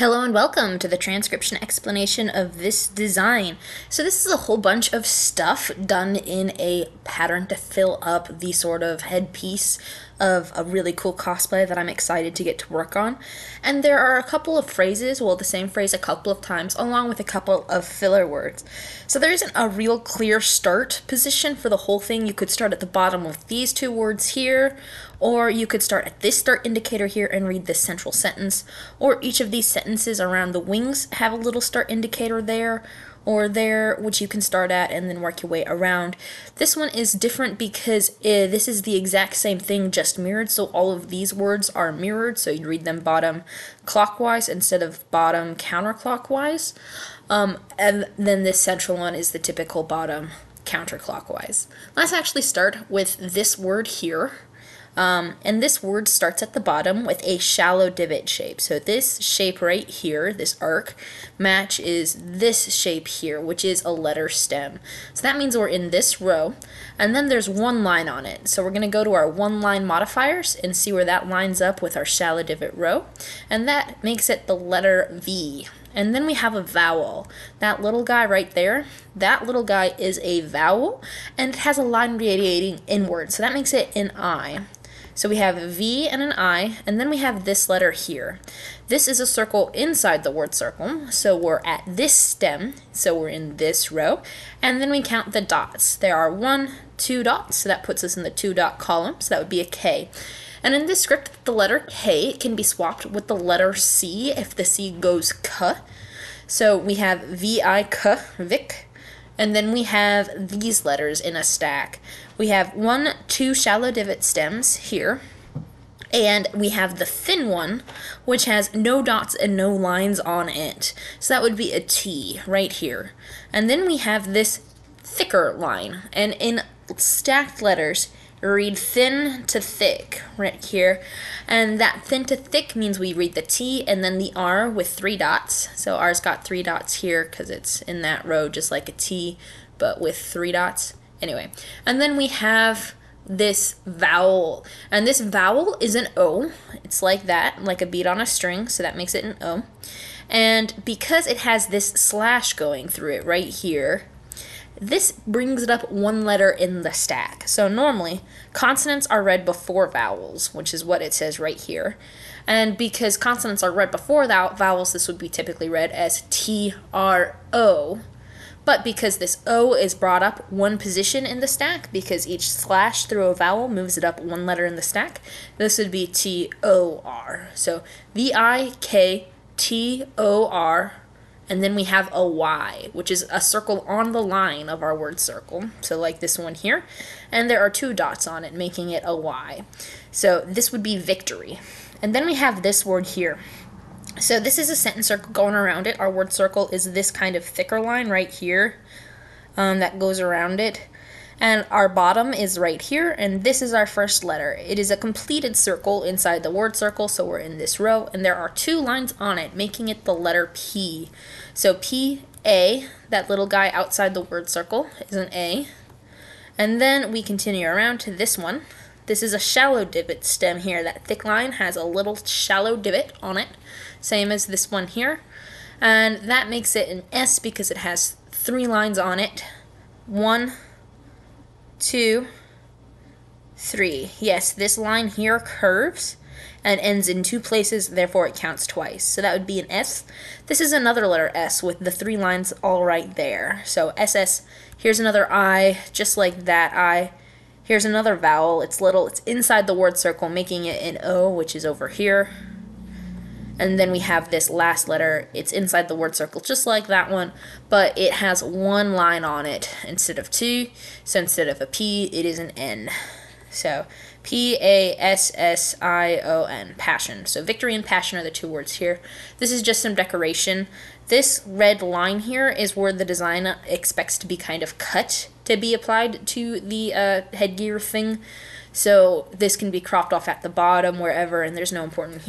Hello and welcome to the transcription explanation of this design. So this is a whole bunch of stuff done in a pattern to fill up the sort of headpiece of a really cool cosplay that I'm excited to get to work on. And there are a couple of phrases, well, the same phrase a couple of times, along with a couple of filler words. So there isn't a real clear start position for the whole thing. You could start at the bottom with these two words here, or you could start at this start indicator here and read this central sentence, or each of these sentences around the wings have a little start indicator there, or there, which you can start at and then work your way around. This one is different because this is the exact same thing, just mirrored, so all of these words are mirrored, so you read them bottom clockwise instead of bottom counterclockwise. And then this central one is the typical bottom counterclockwise. Let's actually start with this word here. And this word starts at the bottom with a shallow divot shape. So this shape right here, this arc, matches this shape here, which is a letter stem. So that means we're in this row, and then there's one line on it. So we're going to go to our one line modifiers and see where that lines up with our shallow divot row, and that makes it the letter V. And then we have a vowel. That little guy right there, that little guy is a vowel, and it has a line radiating inward, so that makes it an I. So we have V and an I, and then we have this letter here. This is a circle inside the word circle, so we're at this stem, so we're in this row, and then we count the dots. There are 1, 2 dots, so that puts us in the 2-dot column, so that would be a K. And in this script, the letter K can be swapped with the letter C if the C goes K. So we have V-I-K, Vic. And then we have these letters in a stack. We have 1, 2 shallow divot stems here. And we have the thin one, which has no dots and no lines on it. So that would be a T right here. And then we have this thicker line. And in stacked letters, read thin to thick right here, and that thin to thick means we read the T and then the R with 3 dots. So R's got 3 dots here because it's in that row just like a T but with 3 dots. Anyway, and then we have this vowel, and this vowel is an O. It's like that, like a beat on a string, so that makes it an O. And because it has this slash going through it right here, this brings it up one letter in the stack. So normally, consonants are read before vowels, which is what it says right here. And because consonants are read before vowels, this would be typically read as T-R-O. But because this O is brought up one position in the stack, because each slash through a vowel moves it up one letter in the stack, this would be T-O-R. So V-I-K-T-O-R. And then we have a Y, which is a circle on the line of our word circle. So like this one here. And there are 2 dots on it, making it a Y. So this would be victory. And then we have this word here. So this is a sentence circle going around it. Our word circle is this kind of thicker line right here that goes around it. And our bottom is right here, and this is our first letter. It is a completed circle inside the word circle, so we're in this row, and there are 2 lines on it, making it the letter P. So P-A, that little guy outside the word circle, is an A. And then we continue around to this one. This is a shallow divot stem here. That thick line has a little shallow divot on it, same as this one here. And that makes it an S because it has 3 lines on it. 1, 2, 3. Yes, this line here curves and ends in 2 places, therefore it counts twice. So that would be an S. This is another letter S with the 3 lines all right there. So SS, here's another I, just like that I. Here's another vowel. It's little, it's inside the word circle, making it an O, which is over here. And then we have this last letter. It's inside the word circle, just like that one, but it has 1 line on it instead of 2. So instead of a P, it is an N. So P-A-S-S-I-O-N, passion. So victory and passion are the 2 words here. This is just some decoration. This red line here is where the design expects to be kind of cut to be applied to the headgear thing. So this can be cropped off at the bottom, wherever, and there's no important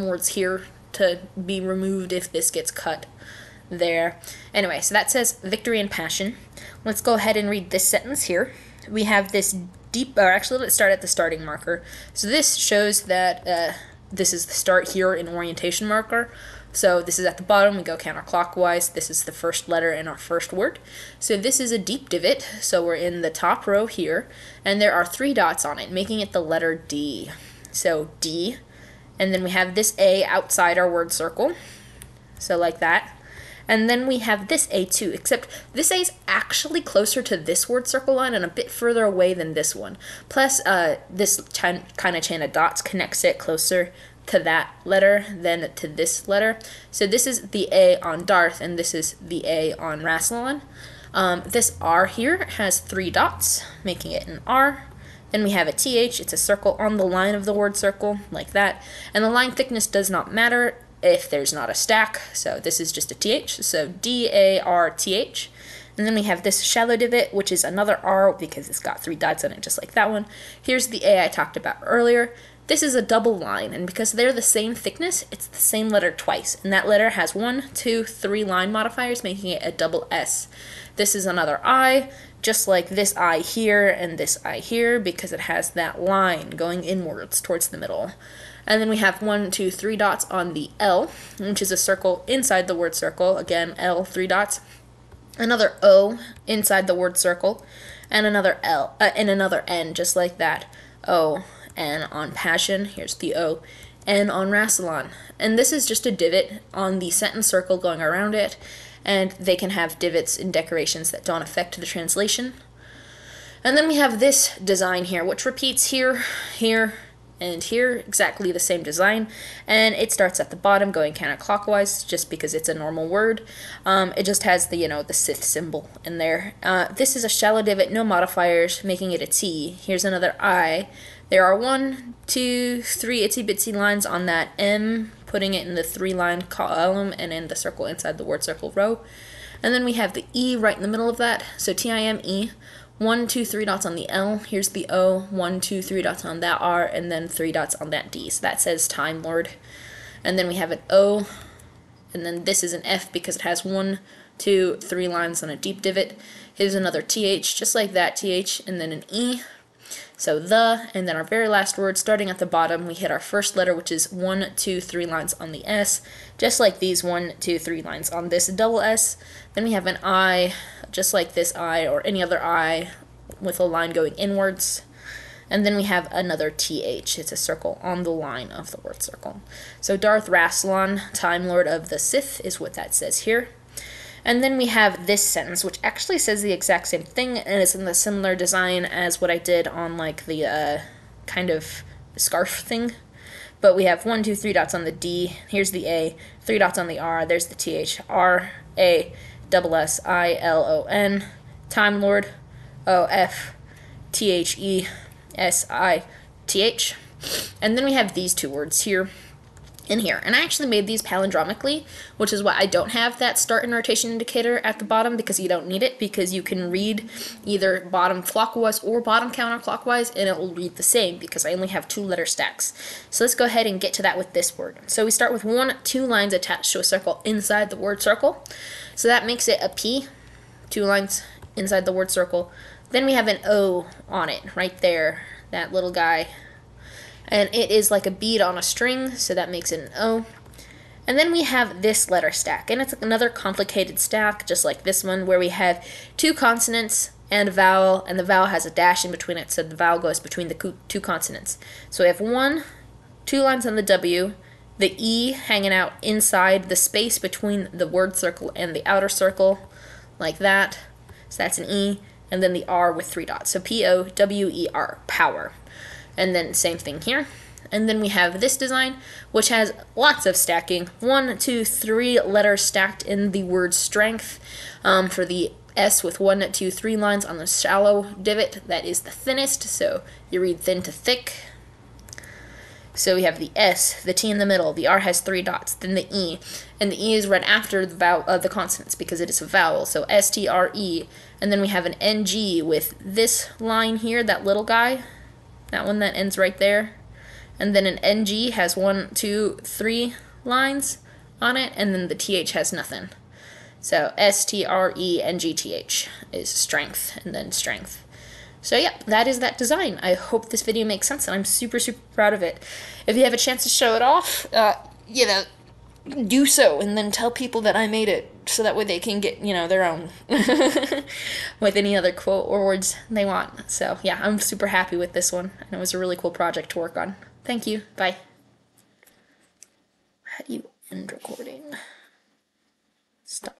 words here to be removed if this gets cut there. Anyway, so that says victory and passion. Let's go ahead and read this sentence here. We have this deep, or actually let's start at the starting marker. So this shows that this is the start here in orientation marker. So this is at the bottom, we go counterclockwise. This is the first letter in our first word. So this is a deep divot, so we're in the top row here, and there are 3 dots on it, making it the letter D. So D, and then we have this A outside our word circle, so like that. And then we have this A too, except this A is actually closer to this word circle line and a bit further away than this one. Plus, this kind of chain of dots connects it closer to that letter than to this letter. So this is the A on Darth, and this is the A on Rassilon. This R here has 3 dots, making it an R. Then we have a TH, it's a circle on the line of the word circle, like that. And the line thickness does not matter if there's not a stack, so this is just a TH, so D-A-R-T-H. And then we have this shallow divot, which is another R because it's got 3 dots on it, just like that one. Here's the A I talked about earlier. This is a double line, and because they're the same thickness, it's the same letter twice, and that letter has 1, 2, 3 line modifiers, making it a double S. This is another I, just like this I here and this I here, because it has that line going inwards towards the middle. And then we have 1, 2, 3 dots on the L, which is a circle inside the word circle. Again, L, 3 dots. Another O inside the word circle, and another L, and another N, just like that. O, N on Passion. Here's the O, N on Rassilon. And this is just a divot on the sentence circle going around it, and they can have divots in decorations that don't affect the translation. And then we have this design here, which repeats here, here, and here, exactly the same design, and it starts at the bottom going counterclockwise just because it's a normal word. It just has the, the Sith symbol in there. This is a shallow divot, no modifiers, making it a T. Here's another I. There are 1, 2, 3 itsy bitsy lines on that M, putting it in the 3-line column and in the circle inside the word circle row. And then we have the E right in the middle of that, so T-I-M-E. 1, 2, 3 dots on the L, here's the O, 1, 2, 3 dots on that R, and then 3 dots on that D. So that says Time Lord. And then we have an O, and then this is an F because it has 1, 2, 3 lines on a deep divot. Here's another TH, just like that TH, and then an E. So the, and then our very last word, starting at the bottom, we hit our first letter, which is 1, 2, 3 lines on the S, just like these 1, 2, 3 lines on this double S. Then we have an I, just like this I, or any other I, with a line going inwards. And then we have another TH, it's a circle on the line of the word circle. So Darth Rassilon, Time Lord of the Sith, is what that says here. And then we have this sentence, which actually says the exact same thing, and it's in the similar design as what I did on, like, the kind of scarf thing. But we have 1, 2, 3 dots on the D, here's the A, 3 dots on the R, there's the TH, R, A, double S, I, L, O, N, Time Lord, O, F, T, H, E, S, I, T, H. And then we have these 2 words here in here. And I actually made these palindromically, which is why I don't have that start and rotation indicator at the bottom, because you don't need it, because you can read either bottom clockwise or bottom counterclockwise, and it will read the same, because I only have 2 letter stacks. So let's go ahead and get to that with this word. So we start with 1, 2 lines attached to a circle inside the word circle. So that makes it a P, 2 lines inside the word circle. Then we have an O on it, right there, that little guy. And it is like a bead on a string, so that makes it an O. And then we have this letter stack, and it's another complicated stack, just like this one, where we have 2 consonants and a vowel, and the vowel has a dash in between it, so the vowel goes between the 2 consonants. So we have 1, 2 lines on the W, the E hanging out inside the space between the word circle and the outer circle, like that. So that's an E, and then the R with 3 dots. So P-O-W-E-R, power. And then same thing here. And then we have this design, which has lots of stacking. 1, 2, 3 letters stacked in the word strength. For the S with 1, 2, 3 lines on the shallow divot, that is the thinnest, so you read thin to thick. So we have the S, the T in the middle, the R has 3 dots, then the E, and the E is read after the vowel, the consonants because it is a vowel, so S-T-R-E, and then we have an N-G with this line here, that little guy, that one that ends right there, and then an NG has 1, 2, 3 lines on it, and then the TH has nothing. So S-T-R-E-N-G-T-H is strength, and then strength. So yeah, that is that design. I hope this video makes sense, and I'm super, super proud of it. If you have a chance to show it off, you know, do so, and then tell people that I made it, so that way they can get, you know, their own with any other quote or words they want. So yeah, I'm super happy with this one, and it was a really cool project to work on. Thank you. Bye. How do you end recording? Stop.